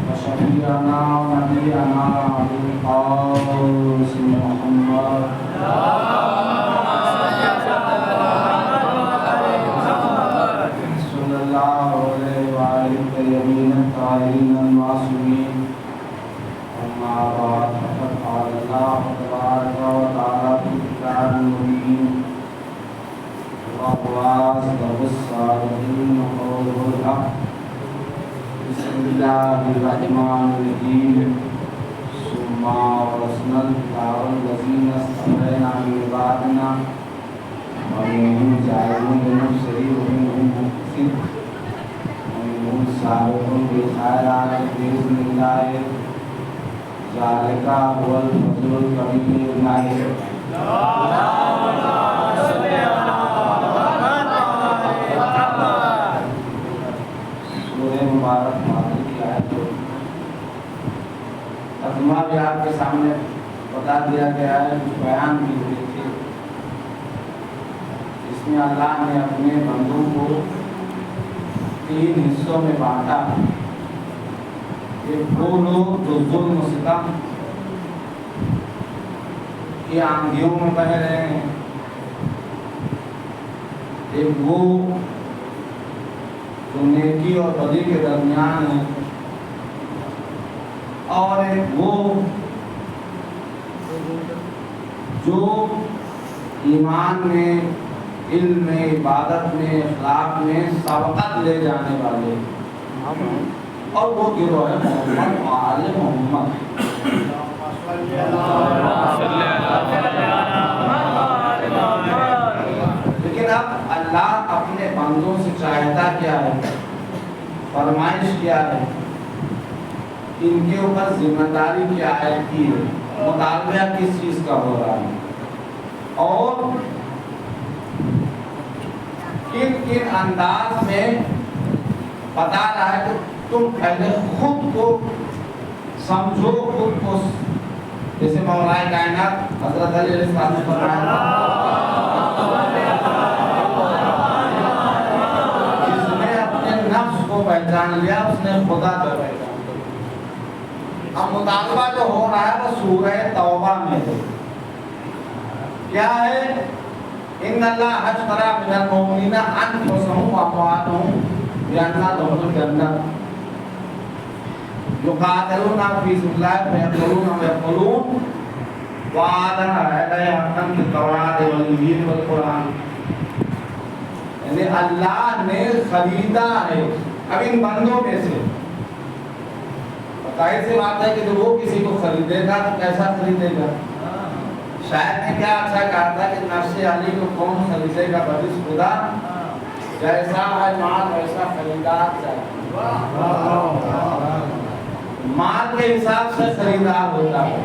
وشفيعنا ونبينا أبي القاسم محمد صلى الله عليه وآله الطيبين الطاهرين المعصومين. أما بعد فقد قال الله تبارك وتعالى في كتابه المبين وهو أصدق الصادقين وقوله الحق. بسم الله الرحمن الرحيم. ثم أورثنا الكتاب الذين اصطفينا من عبادنا ومنهم ظالم لنفسه ومنهم مقتصد ومنهم سابق بالخيرات بإذن الله. ذلك هو الفضل الكبير. مبارک ماضی کی آیت ترجمہ بھی آپ کے سامنے بتا دیا گیا ہے، کچھ بیان بھی ہوئی تھی. اس میں اللہ نے اپنے بندوں کو 3 حصوں میں بانٹا. ایک وہ لوگ جو ظلم و ستم کی آندھیوں میں بہ رہے ہیں، ایک وہ جو نیکی اور بدی کے درمیان ہے، اور ایک وہ جو ایمان میں، علم میں، عبادت میں، اخلاق میں سبقت لے جانے والے. اور وہ گروہ ہے محمد و آل محمد. لیکن اب اللہ اپنے بندوں سے چاہتا کیا ہے، فرمائش کیا ہے، ان کے اوپر ذمہ داری کیا ہے، کی ہے، مطالبہ کس چیز کا ہو رہا ہے، اور کن کن انداز میں بتا رہا ہے کہ تم پہلے خود کو سمجھو، خود کو. جیسے مولا کائنات حضرت علی علیہ السلام نے فرمایا پہچان لیا، اس نے خدا کو پہچان لیا. اب مطالبہ جو ہو رہا ہے وہ سورہ توبہ میں ہے. کیا ہے؟ ان اللہ اشتری من المؤمنین انفسهم واموالهم بان لهم الجنہ یقاتلون فی سبیل اللہ فیقتلون ویقتلون وعدا علیہ حقا فی التوراۃ والانجیل والقرآن. یعنی اللہ نے خریدا ہے اب ان بندوں میں سے. ظاہر سی بات ہے کہ جو وہ کسی کو خریدے گا تو کیسا خریدے گا؟ شاید نے کیا اچھا کہا تھا کہ نفس علی کو کون خریدے گا؟ بدیس خدا جیسا ہے مال ویسا خریدار چاہیے. مال کے حساب سے خریدار ہوتا ہے.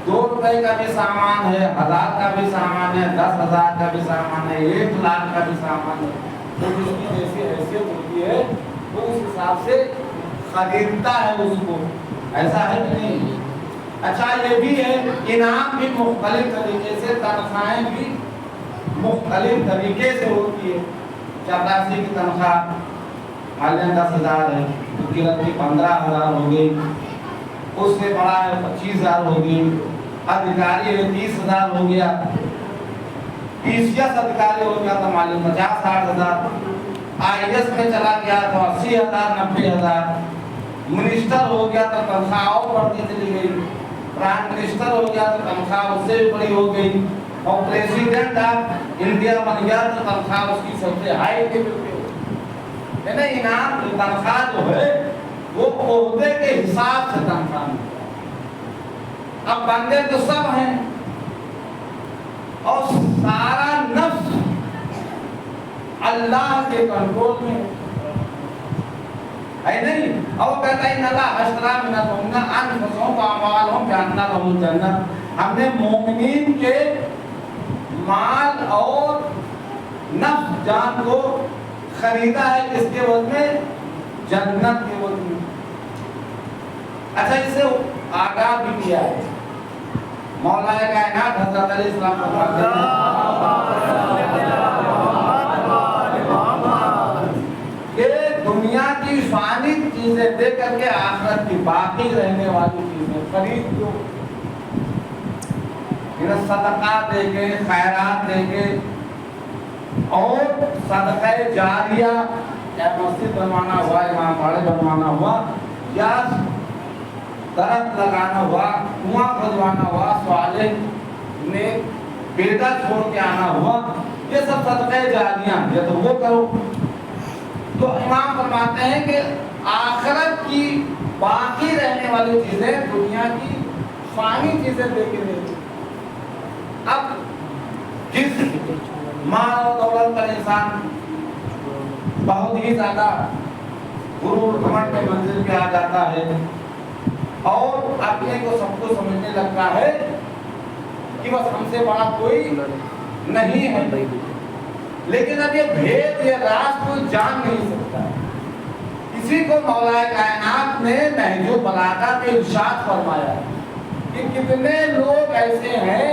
2 روپے کا بھی سامان ہے، 1000 کا بھی سامان ہے، 10,000 کا بھی سامان ہے، 1 لاکھ کا بھی سامان ہے. تو جس کی جیسی حیثیت ہوتی ہے وہ اس حساب سے خریدتا ہے اس کو. ایسا ہے کہ نہیں؟ اچھا یہ بھی ہے، انعام بھی مختلف طریقے سے، تنخواہیں بھی مختلف طریقے سے ہوتی ہے. چپراسی کی تنخواہ حالیہ 10,000 ہے، وکیلت کی 15,000 ہو گئی، اس سے بڑا ہے 25,000 ہو گئی، ادھیکاری ہے 30,000 ہو گیا، PCS ادھیکاری ہو گیا تو معلوم 50-60,000، IAS میں چلا گیا تو 80,000 90,000، منسٹر ہو گیا تو تنخواہ اور بڑھتی چلی گئی، پرائم منسٹر ہو گیا تو تنخواہ اس سے بھی بڑی ہو گئی، اور پریزیڈنٹ آف انڈیا بن گیا تو تنخواہ اس کی سب سے ہائی لیول پہ ہو. یعنی انعام تنخواہ جو ہے وہ عہدے کے حساب سے تنخواہ ملتا ہے. اب بندے تو سب ہیں اور سارا نفس اللہ کے کنٹرول میں ہے نہیں. اور کہتا ہے ان اللہ اشتری من المؤمنین انفسهم واموالهم بان لهم الجنہ. ہم نے مومنین کے مال اور نفس جان کو خریدا ہے، کس کے بدلے میں؟ जन्नत के वो दिन। अच्छा, इसे आगाह भी किया है मौलाए कायनात हज़रत अली सलाम कि दुनिया की फानी चीजें दे करके आखिरत की बाकी रहने वाली चीजें खरीद लो, इन्हें सदका देके, खैरात देके, और सदका जारिया, या मस्जिद बनवाना हुआ, इमाम बाड़े बनवाना हुआ, या दरख्त लगाना हुआ, कुआं खुदवाना हुआ, स्वाले ने बेटा छोड़ के आना हुआ, ये सब सदका जारिया, ये तो वो करो। तो इमाम फरमाते हैं कि आखिरत की बाकी रहने वाली चीजें दुनिया की फानी चीजें देके देते। अब जिस माल और दौलत पर इंसान बहुत ही ज्यादा गुरूर घमंड के मंजिल पे आ जाता है और अपने को सबको समझने लगता है कि बस हमसे बड़ा कोई नहीं है, लेकिन अब ये भेद, ये राज कोई जान नहीं सकता। इसी को मौलाए कायनात ने नहजुल बलागा में इरशाद फरमाया कि कितने लोग ऐसे हैं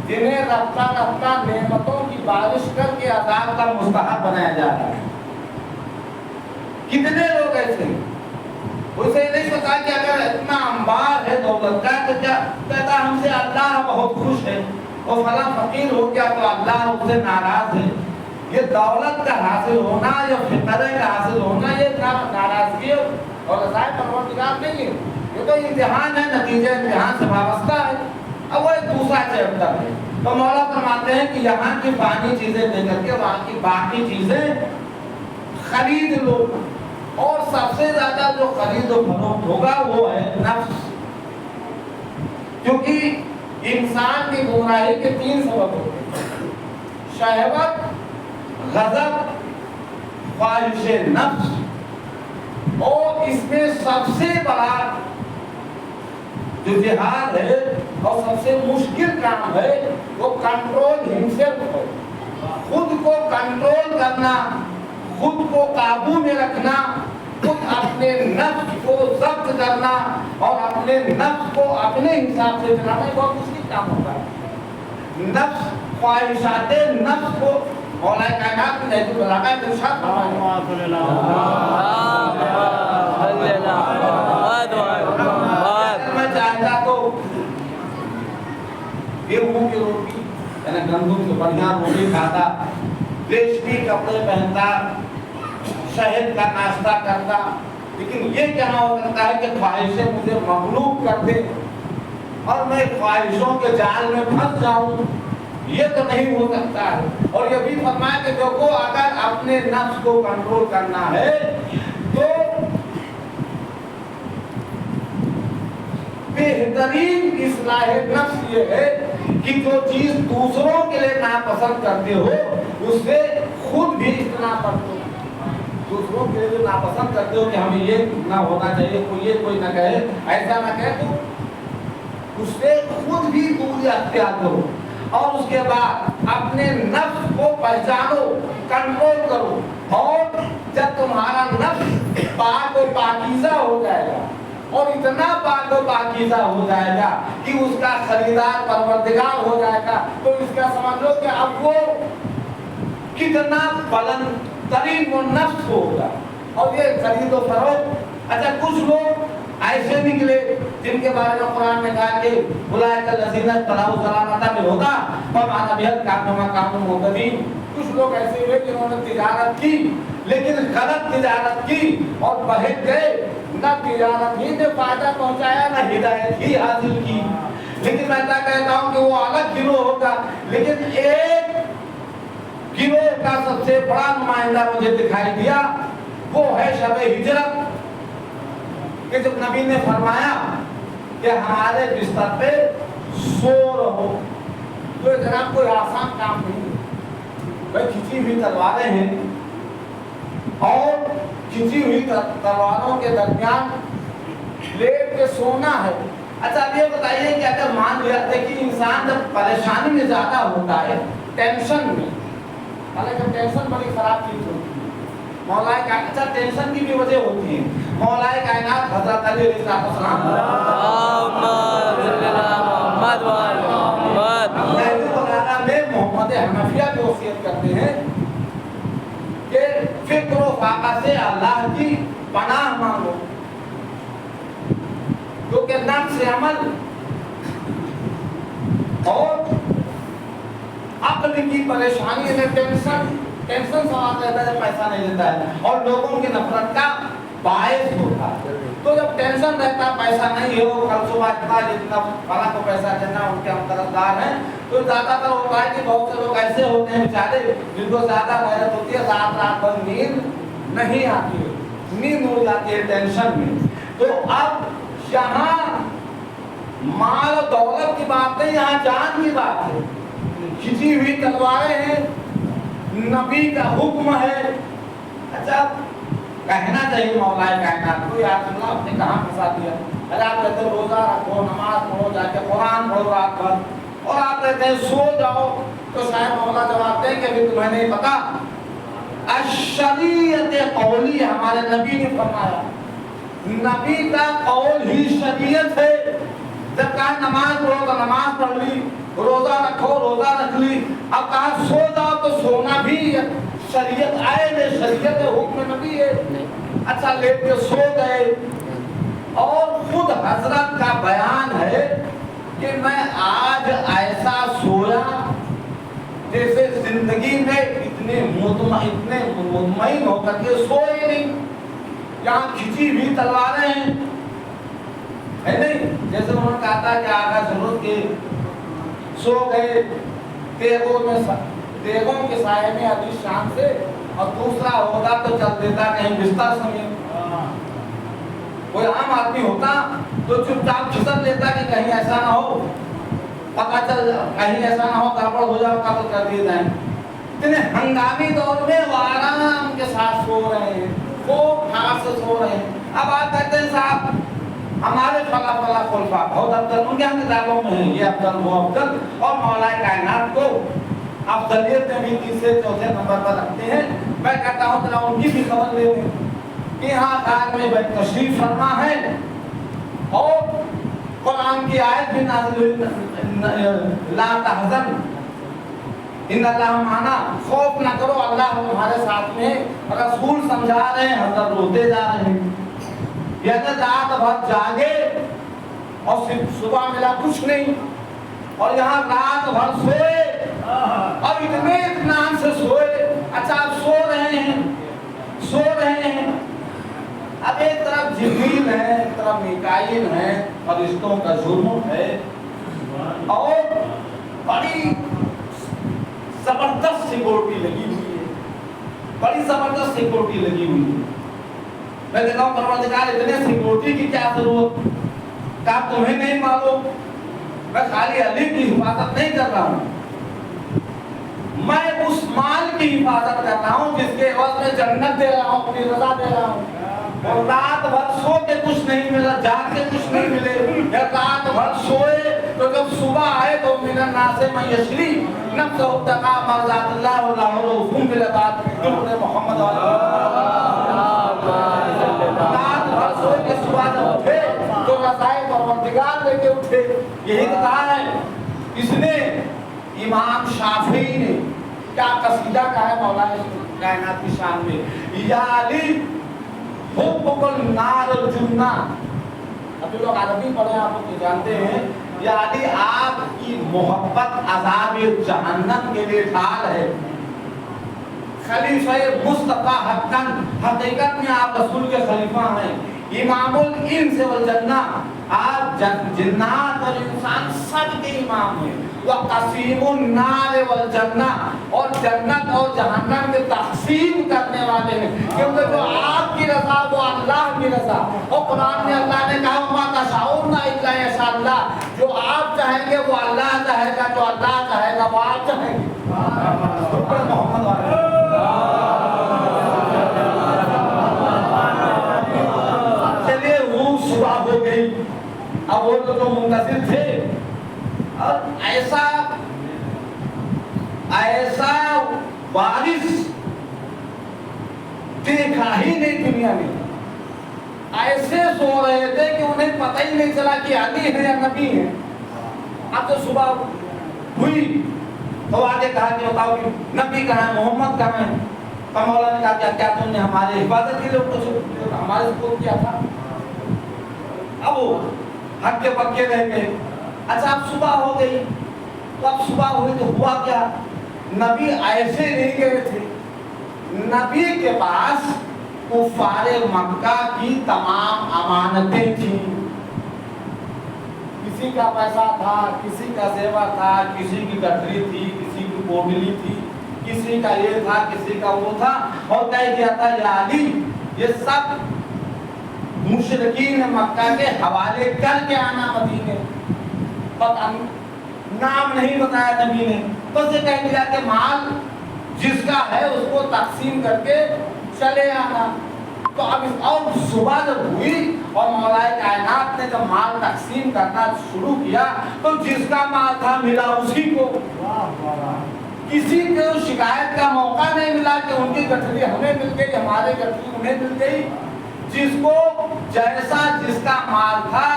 जिन्हें रफ्ता रफ्ता नेमतों की बारिश करके अज़ाब का मुस्तहक बनाया जा रहा है। कितने लोग ऐसे हैं, उसे नहीं पता कि अगर इतना अंबार है दौलत का तो क्या कहता हमसे अल्लाह बहुत खुश है, और फला फकीर हो गया तो अल्लाह उससे नाराज है। ये दौलत का हासिल होना या फितरे का हासिल होना ये नाराजगी और रज़ाए परवरदिगार नहीं है, ये तो इम्तिहान है, नतीजे इम्तिहान से वाबस्ता है। अब वो एक दूसरा चैप्टर है। तो मौला फरमाते हैं कि यहाँ की बाकी चीजें लेकर के वहाँ की बाकी चीजें खरीद लो, और सबसे ज्यादा जो खरीद और फरोख्त होगा वो है नफ्स, क्योंकि इंसान की गुमराही के 3 सबब होते हैं, शहवत, गज़ब, ख्वाहिशे नफ्स, और इसमें सबसे बड़ा जो जिहाद है और सबसे मुश्किल काम है वो कंट्रोल हिमसेल्फ है। खुद को कंट्रोल करना, खुद को काबू में रखना, खुद अपने नफ्स को जब्त करना और अपने नफ्स को अपने हिसाब से चलाना बहुत मुश्किल काम होता है। नफ्स, ख्वाहिशाते नफ्स को मौलाए कायनात ने नहजुल बलागा में इरशाद फरमाया। मैं चाहता तो गेहूं की रोटी यानी गंदम से बढ़िया रोटी खाता, रेशमी कपड़े पहनता, शहद का नाश्ता करता, लेकिन ये क्या हो सकता है कि ख्वाहिशें मुझे मगलूब कर दे और मैं ख्वाहिशों के जाल में फंस जाऊं, ये तो नहीं हो सकता है। और ये भी फरमाया कि देखो अगर अपने नफ्स को कंट्रोल करना है तो बेहतरीन इस्लाह नफ्स ये है कि जो चीज दूसरों के लिए नापसंद करते हो उससे खुद भी इतना करते हो। दूसरों के लिए नापसंद करते हो कि हमें ये ना होना चाहिए, कोई ना कहे, ऐसा ना कहे, तो उससे खुद भी दूरी अख्तियार करो और उसके बाद अपने नफ्स को पहचानो, कंट्रोल करो। और जब तुम्हारा नफ्स पाक और पाकीज़ा हो जाएगा और इतना पाक और पाकीज़ा हो जाएगा कि उसका खरीदार परवरदिगार हो जाएगा, तो इसका समझ लो कि अब वो कितना बुलंद तरीन वो नफ्स होगा। और ये खरीद और फरोख्त, अच्छा कुछ लोग ऐसे निकले जिनके बारे में कुरान में कहा कि बुलाएगा लजीना तलाउ सलामता में होगा और माना बेहद काम मुतदी। कुछ लोग ऐसे हुए जिन्होंने तिजारत की लेकिन गलत तिजारत की और बहक गए, न तिजारत ही ने फायदा पहुंचाया न हिदायत ही हासिल की। लेकिन मैं कहता हूँ कि वो अलग गिरोह होगा, लेकिन एक गिरोह का सबसे बड़ा नुमाइंदा मुझे दिखाई दिया, वो है शब हिजरत कि जब नबी ने फरमाया कि हमारे बिस्तर पे सो रहो, तो जनाब कोई आसान काम नहीं है। भाई खिंची हुई तलवारें हैं और खिंची हुई तलवारों के दरमियान लेट के सोना है। अच्छा अब ये बताइए कि अगर मान लिया कि इंसान जब परेशानी में ज्यादा होता है, टेंशन में, जब टेंशन बड़ी खराब चीज होती है, मौलाए कायनात, अच्छा टेंशन की भी वजह होती है। मौलाए कायनात हजरत अली अलैहिस्सलाम में मोहम्मद हनफिया की वसीयत करते हैं कि फिक्र व फाका से अल्लाह की पनाह मांगो, क्योंकि नफ्स से अमल और अक्ल की परेशानी में टेंशन सवाल रहता है, पैसा नहीं देता है और लोगों की नफरत का बायस होता है। तो जब टेंशन रहता है पैसा नहीं हो, कल सुबह इतना जितना फला को पैसा देना, उनके हम तरफदार हैं, तो ज्यादातर होता है कि बहुत से लोग ऐसे होते हैं बेचारे जिनको ज्यादा मेहनत होती है, रात रात भर नींद नहीं आती है, नींद हो जाती है टेंशन में। तो अब यहाँ माल और दौलत की बात नहीं, यहाँ जान की बात है। खिंची हुई तलवारें हैं, नबी का हुक्म है। अच्छा कहना चाहिए मौलाए कायनात को, या अल्लाह आपने कहाँ फंसा दिया। अरे आप कहते हो रोजा रखो, नमाज पढ़ो, जाके कुरान पढ़ो रात भर, और आप कहते हैं सो जाओ, तो शायद मौला जवाब दें कि अभी तुम्हें नहीं पता, अशरीयत कौली हमारे नबी ने फरमाया, नबी का कौल ही शरीयत है। जब कहा नमाज पढ़ो तो नमाज पढ़ ली, रोजा रखो रोजा रख ली, अब कहा सो जाओ तो सोना भी शरीयत आए ने, शरीयत हुक्म नबी है। अच्छा लेट के सो गए, और खुद हजरत का बयान है कि मैं आज ऐसा सोया जैसे जिंदगी में इतने मुतमईन होकर के सोए नहीं। यहाँ खिंची हुई तलवारें हैं, है नहीं, जैसे उन्होंने कहा था कि आगा जरूरत के सो गए देगों के साये में अभी शाम से, और दूसरा होगा तो चल देता कहीं बिस्तर समेत। कोई आम आदमी होता तो चुपचाप खिसक लेता कि कहीं ऐसा ना हो, पता चल कहीं ऐसा ना हो गड़बड़ हो जाए, कत्ल कर दिए जाए। इतने हंगामी दौर में वो आराम के साथ सो रहे हैं, वो ठास से सो रहे हैं। अब आप कहते हैं साहब हमारे फला फला खुलफा बहुत अफजल, उनके यहाँ किताबों में है ये अफजल वो अफजल, और मौलाए कायनात को अफजलियत में भी तीसरे चौथे नंबर पर रखते हैं। मैं कहता हूँ जरा उनकी भी खबर ले लें कि यहाँ कार में तशरीफ फरमा है, और कुरान की आयत भी नाज़िल हुई, ला तहज़न इन्नल्लाह माना, खौफ न करो अल्लाह तुम्हारे साथ में। रसूल समझा रहे हैं, हज़रत रोते जा रहे हैं। यदि रात भर जागे और सुबह मिला कुछ नहीं, और यहाँ रात भर सोए और इतने इत्मीनान से सोए। अच्छा आप सो रहे हैं, अब एक तरफ जिब्रील है, एक तरफ मीकाईल है, और रिश्तों का जुर्म है, और बड़ी जबरदस्त सिक्योरिटी लगी हुई है, बड़ी जबरदस्त सिक्योरिटी लगी हुई है। मैं कहता हूँ परवरदिगार इतने सिक्योरिटी की क्या जरूरत, क्या तुम्हें नहीं मालूम? मैं खाली अली की हिफाजत नहीं कर रहा हूँ, मैं उस माल की हिफाजत कर रहा हूँ जिसके एवज में जन्नत दे रहा हूँ, अपनी रजा दे रहा हूँ। और रात भर सो के कुछ नहीं मिला, जाग के कुछ नहीं मिले, या रात भर सोए तो जब सुबह आए तो मिलन नासे में यशरी नफ्स उतका मर्जातल्लाह व लाहौल हुकुम के बाद तुमने मोहम्मद रात भर सो के सुबह जब उठे तो रज़ाए परवरदिगार लेके उठे। यही तो कहा है इसने, इमाम शाफी ने क्या कसीदा कहा है मौलाए कायनात की शान में, या अली हुब्बुकुल नार जुन्ना। अभी लोग अरबी पढ़े आप लोग जानते हैं, या अली आपकी मोहब्बत अज़ाब जहन्नम के लिए ढाल है। खलीफा मुस्तफा हक्कन, हकीकत में आप रसूल के खलीफा हैं। इमामुल इंस वल जन्ना, आप जिन्नात और इंसान सब के इमाम हैं। वह कसीमुन नार वल जन्ना, और जन्नत और जहन्नम के तक़सीम करने वाले हैं, क्योंकि जो आपकी रज़ा वो अल्लाह की रज़ा। और कुरान में अल्लाह ने कहा मा तशाऊना इल्ला यशाअल्लाह, जो आप चाहेंगे वो अल्लाह चाहेगा, जो अल्लाह चाहेगा वो आप चाहेंगे। मोहम्मद चलिए वो सुबह हो गई, अब वो तो मुंतज़िर थे, और ऐसा वारिस देखा ही नहीं दुनिया में। ऐसे सो रहे थे कि उन्हें पता ही नहीं चला कि अली है या नबी है। अब तो सुबह हुई तो आगे कहा कि बताओ कि नबी कहाँ है, मोहम्मद कहाँ है। तो मौला ने कहा क्या क्या तुमने हमारे हिफाजत के लिए कुछ हमारे सपोर्ट किया था। अब वो हक्के पक्के रह गए। अच्छा अब सुबह हो गई, तो अब सुबह हुई तो हुआ क्या, नबी ऐसे नहीं गए थे। नबी के पास कुफारे मक्का की तमाम अमानतें थी। किसी का पैसा था, किसी का सेवा था, किसी की गठरी थी, किसी की पोटली थी, किसी का ये था, किसी का वो था। और कह दिया था या अली ये सब मुशरिकीन मक्का के हवाले करके आना मदीने। पता नाम नहीं बताया नबी ने, तो उसे कह दिया कि माल जिसका है उसको तकसीम करके चले आना। तो अब और सुबह जब हुई और मौलाए कायनात ने जब माल तकसीम करना शुरू किया तो जिसका माल था मिला उसी को। किसी को शिकायत का मौका नहीं मिला कि उनकी गठरी हमें मिल गई, हमारे गठरी उन्हें मिल गई। जिसको जैसा जिसका माल था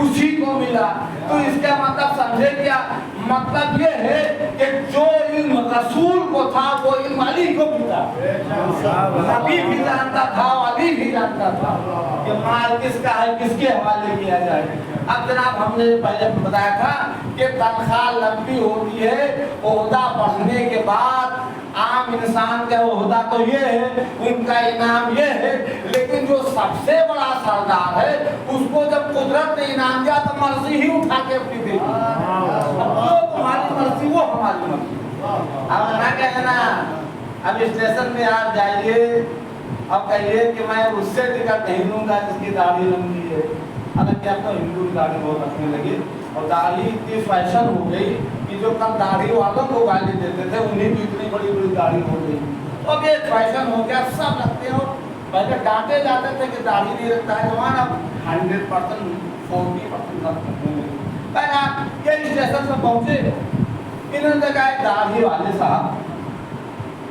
उसी को मिला। तो इसका मतलब समझे क्या, मतलब ये है कि जो इल्म रसूल को था वो इल्म अली को भी था। नबी भी जानता था, अली भी जानता था कि माल किसका है, किसके हवाले किया जाए। अब जनाब हमने पहले बताया था कि तनख्वाह लंबी होती है, ओहदा बढ़ने के बाद आम इंसान का ओहदा तो ये है, उनका इनाम ये है, लेकिन जो सबसे बड़ा सरदार है उसको जब कुदरत ने इनाम दिया तो मर्जी ही उठा के अपनी दे दी। जो तुम्हारी मर्जी वो हमारी मर्जी। अब ना कहना अब स्टेशन में आप जाइए अब कहिए कि मैं उससे टिकट नहीं लूंगा जिसकी दाढ़ी लंबी है। हालांकि अब तो हिंदू की दाढ़ी बहुत रखने लगे और दाढ़ी इतनी फैशन हो गई कि जो कम दाढ़ी वालों को गाली देते थे उन्हीं की इतनी बड़ी बड़ी दाढ़ी हो गई। तो अब ये फैशन हो गया, सब रखते हो। पहले डांटे जाते थे कि दाढ़ी नहीं रखता है जवान, अब 100% 40% रखते हैं। पहले आप ये स्टेशन पर पहुंचे, इन्होंने कहा दाढ़ी वाले साहब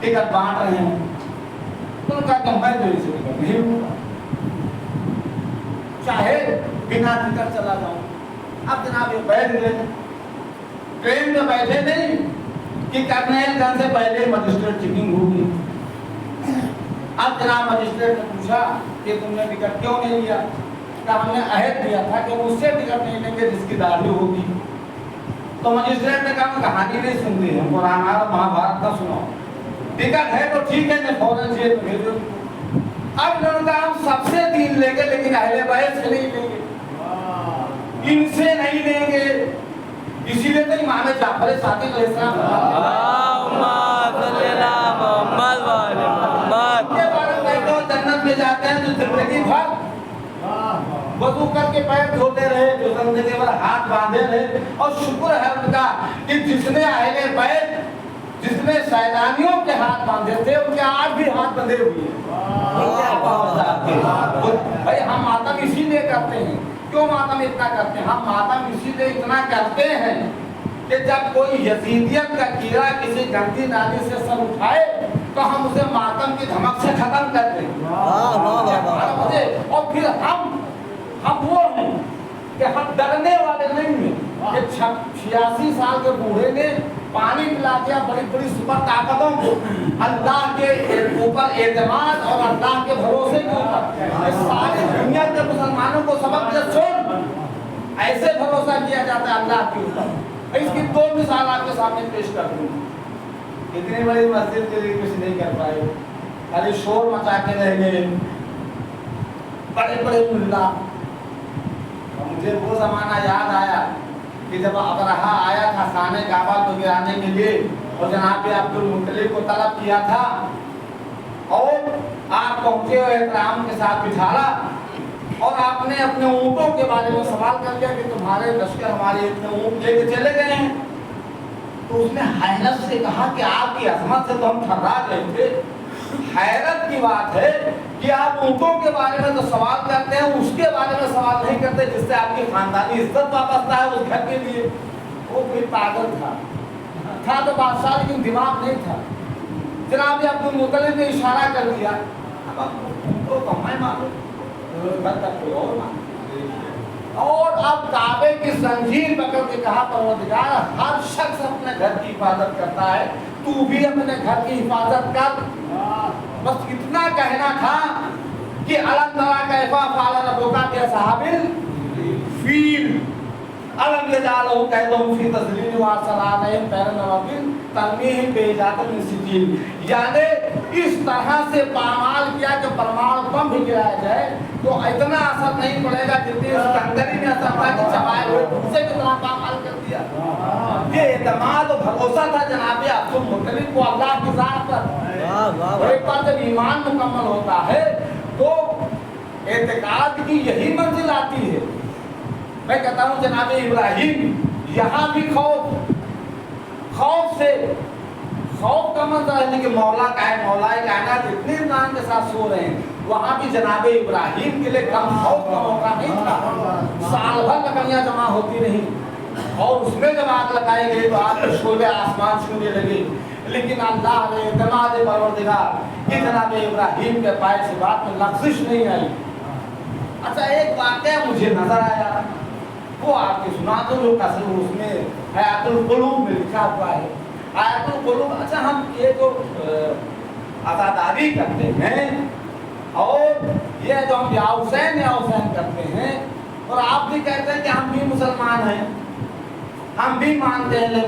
टिकट बांट रहे हैं। तो उनका कंपेयर जो इसे टिकट नहीं होगा, चाहे बिना टिकट चला जाऊं। अब जनाब ये बैठ गए, ट्रेन में बैठे नहीं कि कर्नेलगंज से पहले मजिस्ट्रेट चेकिंग होगी। अब जनाब मजिस्ट्रेट ने पूछा कि तुमने टिकट क्यों नहीं लिया। तो हमने अहद दिया था कि उससे टिकट नहीं लेंगे जिसकी दाढ़ी होगी। तो मजिस्ट्रेट ने कहा कहानी नहीं सुनती है, पुराना महाभारत का सुनो, टिकट है तो ठीक है, मैं फौरन जेल में भेजो। अब इन्होंने कहा हम सबसे 3 लेंगे लेकिन अहले बैत से नहीं लेंगे, इनसे नहीं लेंगे। इसीलिए तो इमाम जाफर सादिक अलैहिस्सलाम के बारे में तो जन्नत में जाते हैं जो जिंदगी भर वजू करके पैर धोते रहे, जो जिंदगी भर हाथ बांधे रहे। और शुक्र है उनका कि जिसने अहले बैत, जिसने सैलानियों के हाथ बांधे थे उनके आज भी हाथ बंधे हुए हैं। भाई हम मातम इसीलिए करते हैं। क्यों मातम इतना करते हैं? हम मातम इसीलिए इतना करते हैं कि जब कोई यजीदियत का कीड़ा किसी गंदी नाली से सर उठाए तो हम उसे मातम की धमक से खत्म कर दें। और फिर हम वो हैं कि हम डरने वाले नहीं हैं। 86 साल के बूढ़े ने पानी पिला दिया बड़ी बड़ी सुपर ताकतों को, अल्लाह के ऊपर एतमाद और अल्लाह के भरोसे के ऊपर सारी दुनिया के मुसलमानों को सबक दे छोड़ ऐसे भरोसा किया जाता है अल्लाह के ऊपर। इसकी 2 मिसाल आपके सामने पेश कर दूं। इतनी बड़ी मस्जिद के लिए कुछ नहीं कर पाए, खाली शोर मचा के रह गए बड़े बड़े मुल्ला। मुझे वो जमाना याद आया कि जब अबरहा आया था खाने काबा को गिराने के लिए और जनाब अब्दुल मुत्तलिब को तलब किया था और आप पहुंचे और एहतराम के साथ बिठाला और आपने अपने ऊँटों के बारे में सवाल कर लिया कि तुम्हारे लश्कर हमारे इतने ऊँट लेके चले गए हैं। तो उसने हैरत से कहा कि आपकी अजमत से तो हम ठर्रा गए थे। हैरत की बात है कि आप ऊँटों के बारे में तो सवाल करते हैं, उसके बारे में सवाल नहीं करते जिससे आपकी खानदानी इज्जत वापस आए उस घर के लिए। वो कोई पागल था तो बादशाह, लेकिन दिमाग नहीं था। जनाब अब्दुल मुत्तलिब ने इशारा कर दिया अब उनको तो मैं मालूम, कोई और मालूम। और अब काबे की जंजीर पकड़ के कहा परवरदिगार हर शख्स अपने घर की हिफाजत करता है, तू भी अपने घर की हिफाजत कर। बस इतना कहना था कि अलम तरा कैफा फ़अल रब्बुका बि अस्हाबिल फील अलम यजअलहु कैदहुम फी तज़लील व अरसल अलैहिम तैरन अबाबिल तरमीहिम बिहिजारतिन मिन सिजील। यानी इस तरह से पामाल किया कि परमाणु बम भी गिराया जाए तो इतना असर नहीं पड़ेगा जितनी उस कंगरी में असर था कि चबाए हुए भूसे की तरह पामाल कर दिया। ये एतमाद और भरोसा था जनाब अब्दुल मुत्तलिब को अल्लाह की ज़ात पर। एक बार जब ईमान मुकम्मल होता है तो एतकाद की यही मंजिल आती है। मैं कहता हूँ जनाब इब्राहिम यहाँ भी खौफ का मतलब है कि मौला का है, मौलाए कायनात इतने इमरान के साथ सो रहे हैं, वहाँ भी जनाब इब्राहिम के लिए कम खौफ का मौका नहीं था। साल भर लकड़ियाँ जमा होती रही और उसमें जब आग लगाई गई तो आग के शोले आसमान छूने लगे, लेकिन अल्लाह ने इत्मीनान परवरदिगार कि जनाब इब्राहिम के पाए से बात में लफ्ज़िश नहीं आई। अच्छा एक वाक़या मुझे नजर आया, वो आपके सुना दो जो कसर उसमें हयातुल कुलूब में लिखा हुआ है। हयातुल कुलूब, अच्छा हम ये जो अज़ादारी करते हैं और ये जो हम या हुसैन करते हैं और आप भी कहते हैं कि हम भी मुसलमान हैं, हम भी मानते हैं, ले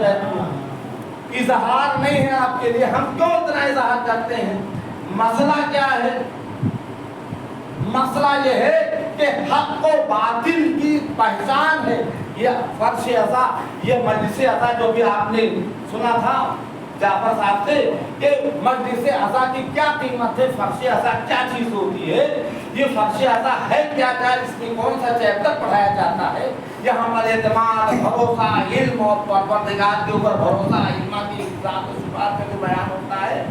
इजहार नहीं है आपके लिए, हम क्यों इतना इजहार करते हैं? मसला क्या है? मसला ये है कि हक और बातिल की पहचान है। ये फर्श अज़ा, ये मजलिस अज़ा जो भी आपने सुना था जाफर साहब से कि मजलिस अज़ा की क्या कीमत है, फर्श अज़ा क्या चीज़ होती है, ये फर्श अज़ा है क्या, इसमें कौन सा चैप्टर पढ़ाया जाता है, यहाँ हमारे एतमाद, भरोसा, इल्म और परवरदिगार के ऊपर भरोसा, ईमान की ज़ात और सिफ़ात का जो बयान होता है,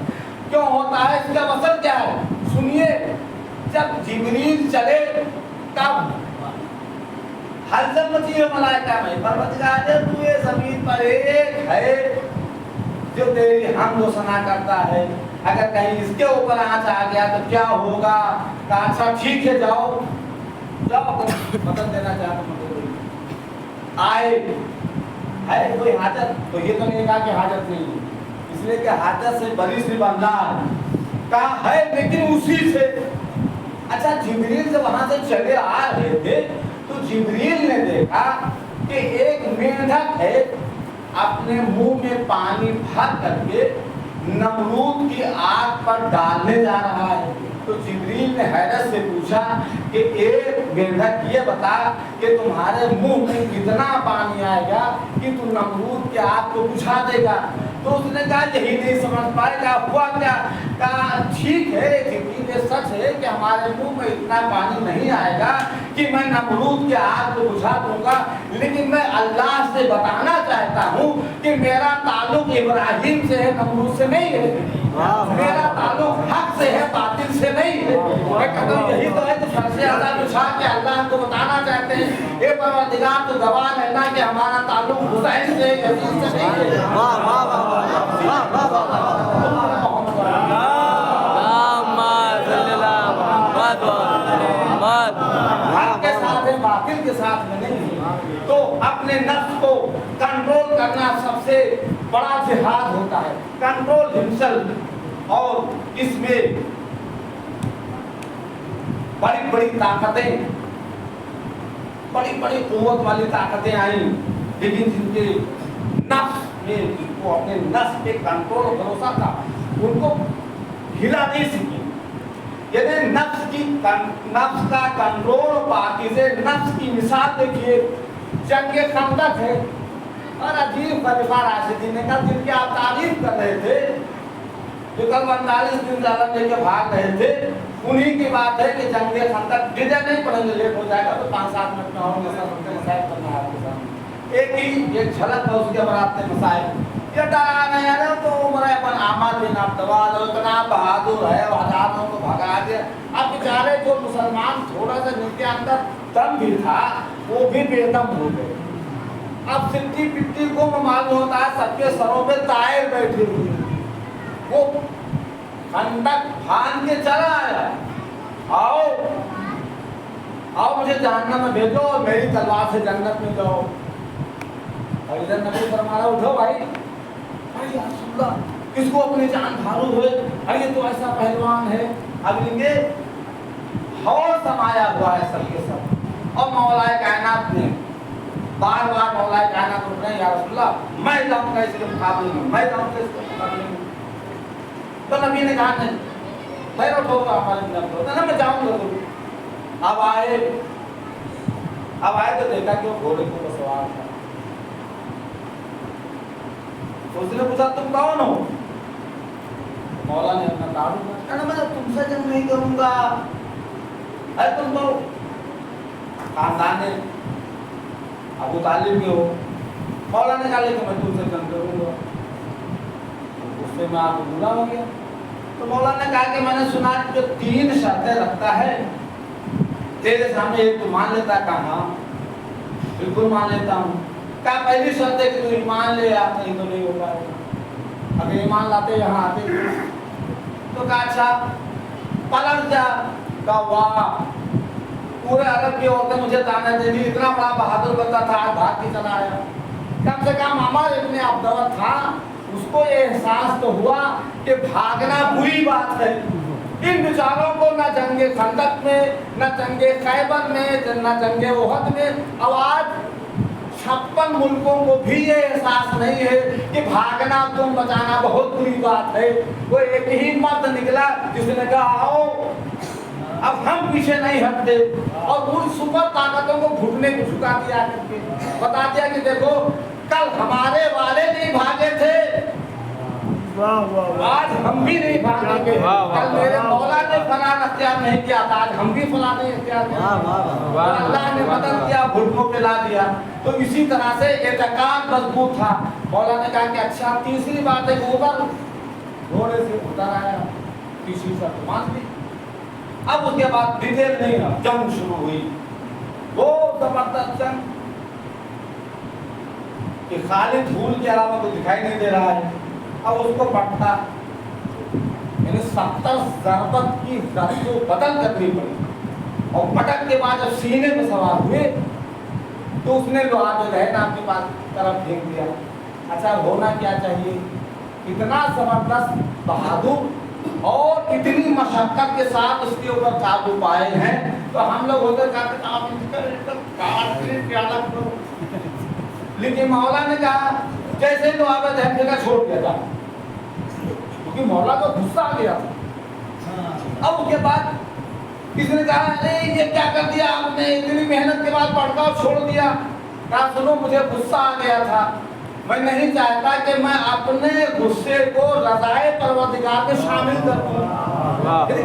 क्यों होता है, इसका मकसद क्या है? सुनिए, जब जिब्रील चले तब हलचल मची है मलाइका में, परवरदिगार तू ये ज़मीन पर एक है जो तेरी हमद व सना करता है, अगर कहीं इसके ऊपर आँच आ गया तो क्या होगा? कहा अच्छा ठीक है, जाओ मदद देना चाहते मदद आए है कोई हाजत, तो ये तो नहीं कहा कि हाजत नहीं है, इसलिए कि हाजत से बरी सी बंदा कहा है, लेकिन उसी से। अच्छा जिब्रील जब वहां से चले आ रहे थे तो जिब्रील ने देखा कि एक मेंढक है अपने मुंह में पानी भर करके नमरूद की आग पर डालने जा रहा है। तो जिब्रील ने हैरत से पूछा कि एक मेंढक ये बता कि तुम्हारे मुंह में कितना पानी आएगा कि तुम नमरूद की आग को बुझा देगा? तो उसने कहा यही नहीं समझ पाएगा, हुआ क्या? कहा ठीक है जिब्रील, ये सच है कि हमारे मुंह में इतना पानी नहीं आएगा कि मैं नमरूद की आग को बुझा दूंगा, लेकिन मैं अल्लाह से बताना चाहता हूँ कि मेरा ताल्लुक इब्राहिम से है, नमरूद से नहीं है। मेरा ताल्लुक हक से है, बातिल से नहीं है। मैं कहता हूँ यही तो है कि फर्श अज़ा बिछा के अल्लाह को बताना चाहते हैं, ये परवरदिगार तो गवाह है ना कि हमारा ताल्लुक हुसैन से, यजीद से नहीं है। हक के साथ है, बातिल के साथ में नहीं। तो अपने नफ्स को कंट्रोल करना सबसे बड़ा जिहाद होता है, कंट्रोल हिमसेल्फ। और इसमें बड़ी बड़ी ताकतें, बड़ी बड़ी कुव्वत वाली ताकतें आई, लेकिन जिनके नफ्स में, जिनको अपने नफ्स पे कंट्रोल और भरोसा था, उनको हिला नहीं सकी। यदि नफ्स का कंट्रोल पाकीज़े नफ्स की मिसाल देखिए, जंग खंदक है और अजीब खलीफा राशिदीन ने कहा जिनकी आप तारीफ कर रहे थे, जो कल 45 दिन जालम लेके भाग रहे थे, उन्हीं की बात है कि जंग खंदक डिटेल नहीं पढ़ेंगे, लेट हो जाएगा तो 5-7 मिनट में और मसाइल करना है आपके सामने। एक झलक है उसके बराबर मसाइल। ये डरा नहीं है तो उम्र अपन आमद बिन अब्दवाल इतना बहादुर है, हजारों को भगा दिया। अब बेचारे जो मुसलमान थोड़ा सा जिनके अंदर दम भी था वो भी बेदम हो गए। अब सिट्टी पिट्टी को मालूम होता है सबके सरों पे तायर बैठे हुए, वो खंडक फान के चला आया, आओ आओ मुझे जहन्नम में भेजो और मेरी तलवार से जन्नत में जाओ। और इधर नबी फरमाया उठो भाई, भाई या रसूल अल्लाह, किसको अपनी जान धारू हुए, अरे ये तो ऐसा पहलवान है। अब इनके हौल समाया हुआ है सबके सब। और मौलाए कायनात ने बार बार मौलाए कायनात उठ रहे हैं, या रसूल अल्लाह मैं जाऊंगा इसके मुकाबले में, मैं जाऊंगा इसके मुकाबले में। तो नबी ने कहा नहीं, खैर उठोगा हमारे नबी, ना मैं जाऊंगा जरूर। अब आए तो देखा कि वो घोड़े को सवार था। उसने पूछा तुम कौन हो? मौला ने अपना तारुफ कहा, मैं तुमसे जंग नहीं करूंगा, अरे तुम तो खानदान अबू तालिब के हो। मौला ने कहा लेकिन मैं तुमसे जंग करूंगा। उससे मैं आपको बुरा हो गया। तो मौला ने कहा कि मैंने सुना जो 3 शर्तें रखता है तेरे सामने, एक तो मान लेता, कहा बिल्कुल मान लेता हूँ। कहा पहली शर्त है कि तू ईमान ले आ, नहीं तो नहीं हो पाएगा। अगर ईमान लाते यहाँ आते तो कहा अच्छा पलट जा। कहा वाह, पूरे अरब की औरतें मुझे ताना देती, इतना बड़ा बहादुर बंदा था, आज भाग के चला आया। कम से कम अमर इब्न अब्दुल्लाह था, उसको ये एहसास तो हुआ कि भागना बुरी बात है। इन बेचारों को न जंगे खंदक में, न जंगे खैबर में, न जंगे ओहद में, अब आज 56 मुल्कों को भी ये एहसास नहीं है कि भागना तुम बचाना बहुत बुरी बात है। वो एक ही मर्द निकला जिसने कहा आओ अब हम पीछे नहीं हटते, और पूरी सुपर ताकतों को घुटने को झुका दिया करके बता दिया कि देखो कल हमारे वाले नहीं भागे थे, आज हम भी नहीं भागेंगे। कल मेरे मौला ने फलाना अख्तियार नहीं किया था, आज हम भी फलाना अख्तियार किया। अल्लाह ने मदद किया, घुटनों पे ला दिया। तो इसी तरह से एतकाद मजबूत था। मौला ने कहा कि अच्छा तीसरी बात है, ऊपर घोड़े से उतर आया, तीसरी शर्त मान ली। अब उसके बाद डिटेल नहीं है, जंग शुरू हुई, वो जबरदस्त जंग कि खाली धूल के अलावा कुछ दिखाई नहीं दे रहा है। अब उसको पटता यानी 70 ज़रबत की को बदल करनी पड़ी, और पटक के बाद जब सीने में सवार हुए तो उसने लोहा जो है ना आपके पास तरफ फेंक दिया। अच्छा होना क्या चाहिए, इतना जबरदस्त बहादुर और इतनी मशक्कत के साथ उसके ऊपर काबू पाए हैं, तो हम लोग होकर लेकिन मौला ने कहा जैसे तो आप जगह छोड़ दिया था, क्योंकि मौला को गुस्सा आ गया था। अब उसके बाद किसी ने कहा अरे ये क्या कर दिया आपने, इतनी मेहनत के बाद पढ़ता और छोड़ दिया। कहा सुनो मुझे गुस्सा आ गया था, मैं नहीं चाहता कि मैं अपने गुस्से को रज़ाए परवरदिगार में शामिल करूं।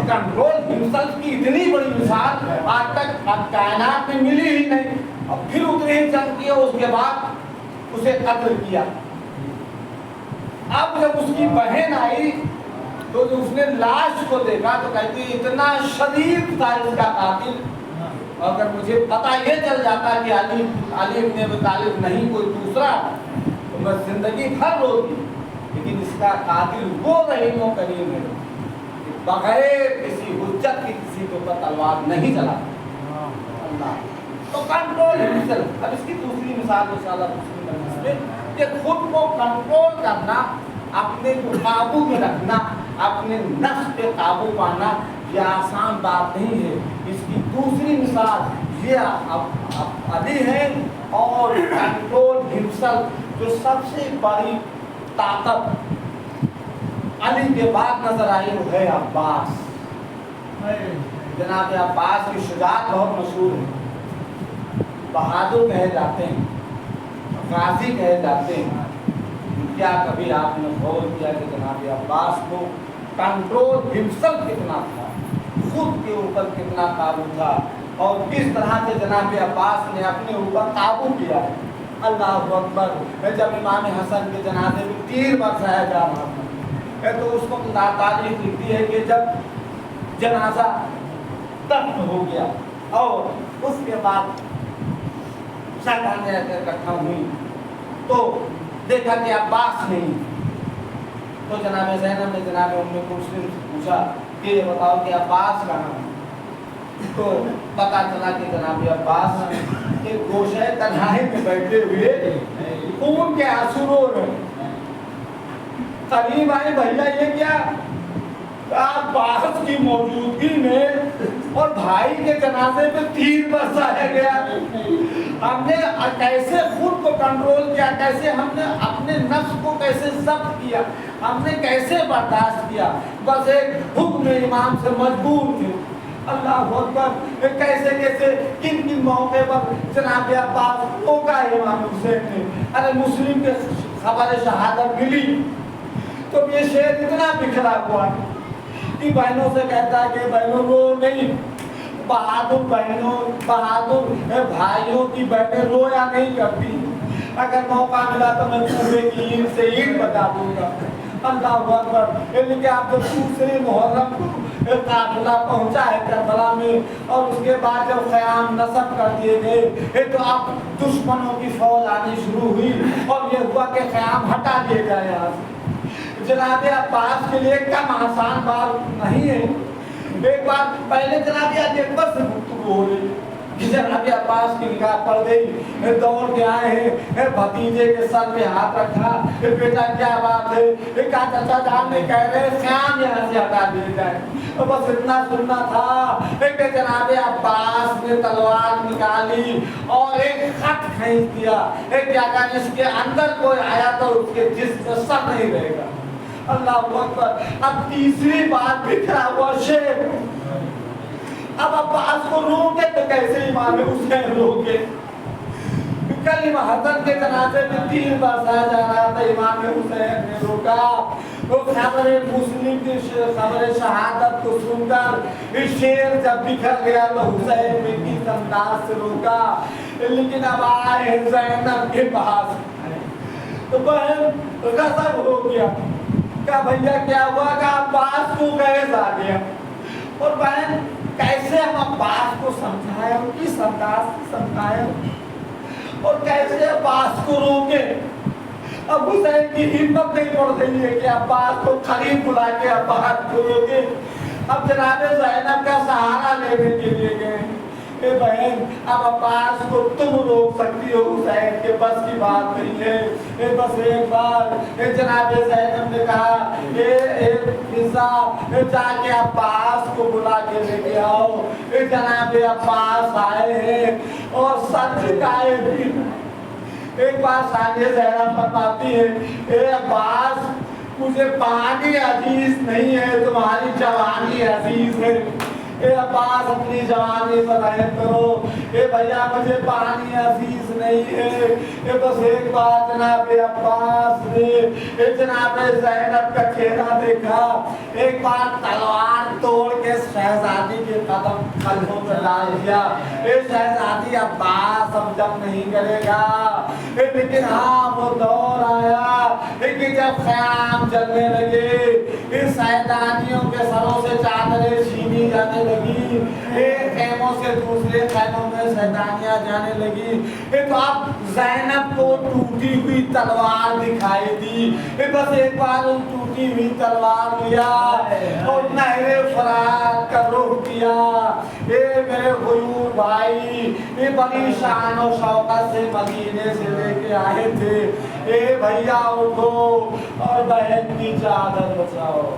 कंट्रोल हिमसेल्फ की इतनी बड़ी मिसाल आज तक कायनात में मिली ही नहीं। और फिर उतनी ही जंग किया, उसके बाद उसे कत्ल किया। अब जब उसकी बहन आई तो जो उसने लाश को देखा तो कहती इतना शदीद था इसका कातिल, अगर मुझे पता ये चल जाता कि अली इब्न अबी तालिब नहीं कोई दूसरा तो मैं जिंदगी भर रोती, लेकिन इसका कातिल वो रहीम व करीम है बगैर किसी हुज्जत की किसी के ऊपर तलवार नहीं चलाता। अल्लाह तो कंट्रोल हिमसेल्फ। अब इसकी दूसरी मिसाल इंशाअल्लाह कि खुद को कंट्रोल करना, अपने को काबू में रखना, अपने नफ्स पे काबू पाना ये आसान बात नहीं है। इसकी दूसरी मिसाल ये अब अली है, और कंट्रोल हिमसेल्फ जो सबसे बड़ी ताकत अली के बाद नजर आई वो है अब्बास। जनाब अब्बास की शुजाअत बहुत मशहूर है, बहादुर कहे जाते हैं, गाजी कहे जाते हैं। क्या कभी आपने गौर किया कि जनाब अब्बास को कंट्रोल हिमसेल्फ कितना था, खुद के ऊपर कितना काबू था, और किस तरह से जनाब अब्बास ने अपने ऊपर काबू किया। अल्लाह अकबर। जब इमाम हसन के जनाजे में तीर बरसाया जा रहा था तो उस वक्त तारीख लिखती है कि जब जनाजा दफ्न हो गया और उसके बाद इकट्ठा हुई तो देखा कि अब्बास नहीं, تو جناب زینب نے جناب ام کلثوم سے پوچھا کہ یہ بتاؤ کہ عباس کہاں ہے؟ تو پتا چلا کہ جناب عباس کے گوشہ تنہائی میں بیٹھے ہوئے خون کے آنسو رو رہے ہیں۔ قریب آئے، بھیا یہ کیا؟ عباس کی موجودگی میں اور بھائی کے جنازے پہ تیر برسایا گیا، ہم نے کیسے خود کو کنٹرول کیا، کیسے ہم نے اپنے نفس کو کیسے ضبط کیا، ہم نے کیسے برداشت کیا، بس ایک حکم امام سے مجبور تھے۔ اللہ اکبر، کیسے کیسے کن کن موقع پر جناب عباس روکا امام حسین نے۔ ارے مسلم کے خبر شہادت ملی تو یہ شعر اتنا بکھرا ہوا کہ بہنوں سے کہتا ہے کہ بہنوں رو نہیں، بہادر بہنوں بہادر بھائیوں کی بہنیں رویا نہیں کرتی، اگر موقع ملا تو میں پورے کی اینٹ سے اینٹ بتا دوں گا۔ اللہ اکبر، یعنی کہ آپ جب دوسری محرم کو قافلہ پہنچا ہے کربلا میں اور اس کے بعد جب قیام نصب کر دیے گئے تو اب دشمنوں کی فوج آنی شروع ہوئی اور یہ ہوا کہ قیام ہٹا دیے گئے یہاں سے۔ جناب عباس کے لیے کم آسان بات نہیں ہے۔ ایک بار پہلے جناب اکبر سے گفتگو ہو رہی کہ جناب عباس کی نگاہ پڑ گئی، دوڑ کے آئے ہیں، بھتیجے کے سر پہ ہاتھ رکھا، بیٹا کیا بات ہے؟ کہا چچا جان نے کہہ رہے قیام یہاں سے ہٹا دیے جائے۔ بس اتنا سننا تھا کہ جناب عباس نے تلوار نکالی اور ایک خط کھینچ دیا کہ اگر اس کے اندر کوئی آیا تو اس کے جسم میں سر نہیں رہے گا۔ اللہ اکبر، اب تیسری بات بکھرا ہوا شعر، اب عباس کو روکے تو کیسے امام حسین روکے؟ کلمہ حسن کے جنازے میں تیر برسایا جا رہا تھا، امام حسین نے روکا۔ وہ خبر مسلم کی خبر شہادت کو سن کر شعر جب بکھر گیا تو حسین نے کس انداز سے روکا، لیکن اب آئے زینب کے پاس تو بہن غضب ہو گیا، کہا بھیا کیا ہوا؟ کہ عباس کو غیظ آ گیا، اور بہن کیسے ہم عباس کو سمجھائیں، کس انداز سے سمجھائیں اور کیسے عباس کو روکے؟ اب حسین کی ہمت نہیں پڑ رہی ہے کہ عباس کو قریب بلا کے عباس کو روکے۔ اب جناب زینب کا سہارا لینے کے لیے گئے، اے بہن اب عباس کو تم روک سکتی ہو، حسین کے بس کی بات نہیں ہے۔ بس ایک بار جناب زینب نے کہا جا کے عباس کو بلا کے لے کے آؤ۔ جناب عباس آئے ہیں اور سر جھکائے بھی۔ ایک بار سانیہ زینب فرماتی ہے، اے عباس مجھے پانی عزیز نہیں ہے، تمہاری جوانی عزیز ہے۔ اے عباس اپنی جوانی پر رحم کرو، اے بھیا مجھے پانی عزیز نہیں ہے۔ اے بس ایک بار جناب عباس نے جناب زینب کا چہرہ دیکھا، ایک بار تلوار توڑ کے شہزادی کے قدموں پہ ڈال دیا۔ اے شہزادی عباس اب جنگ نہیں کرے گا، لیکن ہاں وہ دور آیا کہ جب خیام جلنے لگے، سیدانیوں کے سروں سے چادریں چھینی جانے لگی، ایک خیموں سے دوسرے خیموں میں سیدانیاں جانے لگی، تو اب زینب کو ٹوٹی ہوئی تلوار دکھائی دی۔ بس ایک بار ان ٹوٹی ہوئی تلوار لیا اور نہر فرات کا رخ کیا۔ اے میرے غیور بھائی، یہ بڑی شان و شوقت سے مدینے سے لے کے آئے تھے، اے بھیا اٹھو اور بہن کی چادر بچاؤ۔